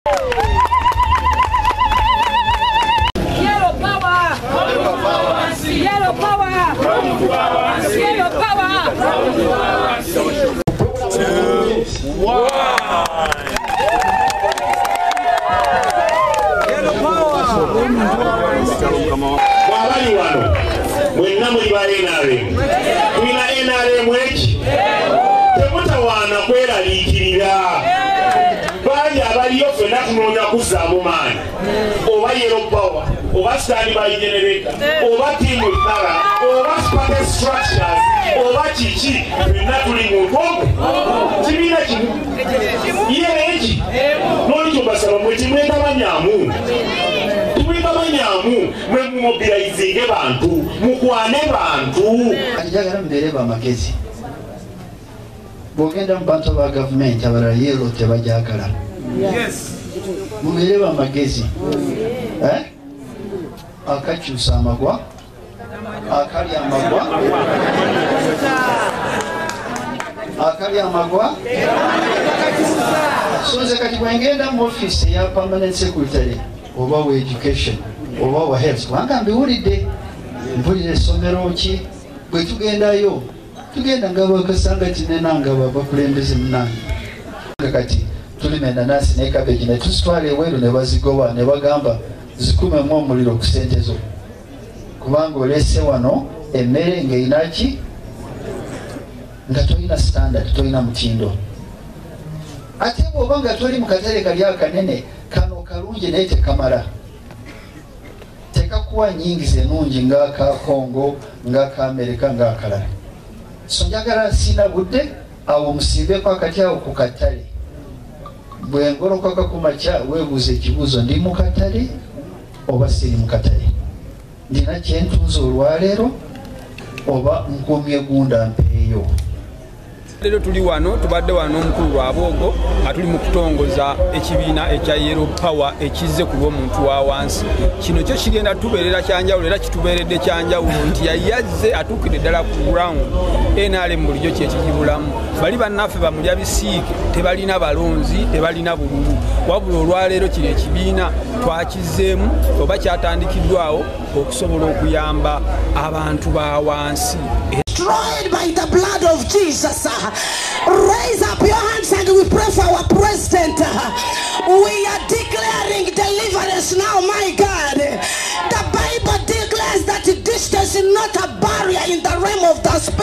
Yellow power! Yellow power! Yellow power! 2, 1. Mwabali wano mwenna muli ba NRM tulina NRM eki temutawaana kweraliikirira baali abaliyo ffenna tunoonya kuzzaamu maanyi oba yellow power oba standby generator oba team kala oba spark structures oba kiki fenna tuli muntu ogwo kibiina kimu ye eki n'olikyo basaba mwe timwetabanyaamu mwe mobilizinge bantu mukwane bantu njagala mbeere bamagezi bwogenda mu bantu ba gavumenti abalala yellow tebajagala mubeere bamagezi akakyusa amagwa akalya amagwa so nze kati bwengenda mu office eya permanent secretary oba wa education oba wa health kubanga mbiwulidde mpulira essomero ki bwe tugendayo tugenda nga bakasangati nenanga bakulembeze munange kati tulima enanasi ne cabbage ne tusitwala eweru ne bazigoba ne bagamba zikumemu omuliro ku sente zo kubanga olese wano emmere ng'erinaki nga tolina standard tolina mutindo ate bw'oba nga toli mu katale kali akanene kano kalungi naye tekamala tekakuwa nyingi zenungi ng'aka Congo ng'aka Amerika ng'akalala so njagala nsina budde awo musiibeko akati awo ku katale bwe ngolokaka ku makya weebuuza ekibuuzo ndi mu katale oba siri mu katale ndina kyentunza olwaleero oba nkumye gunda mpeeyo. Lero tuli wano tubadde wano omukulu Lwaboogo nga tuli mu kutongoza ekibiina ekya Yellow Power ekizze ku lw'omuntu wa wansi. Kino kyo kigenda tubeerera kyanjawulo era kitubeeredde kyanjawulo nti yazze atuukidde ddala ku ground NRM bulijjo kyekigibulamu. Bali bannaffe bamulya bisiike tebalina balonzi tebalina bululu wabula olwaleero kino ekibiina twakizzeemu oba kyatandikiddwawo okusobola okuyamba abantu ba wansi. Destroyed by the blood of Jesus. Raise up your hands and we pray for our president. We are declaring deliverance now, my God. The Bible declares that distance is not a barrier in the realm of the spirit.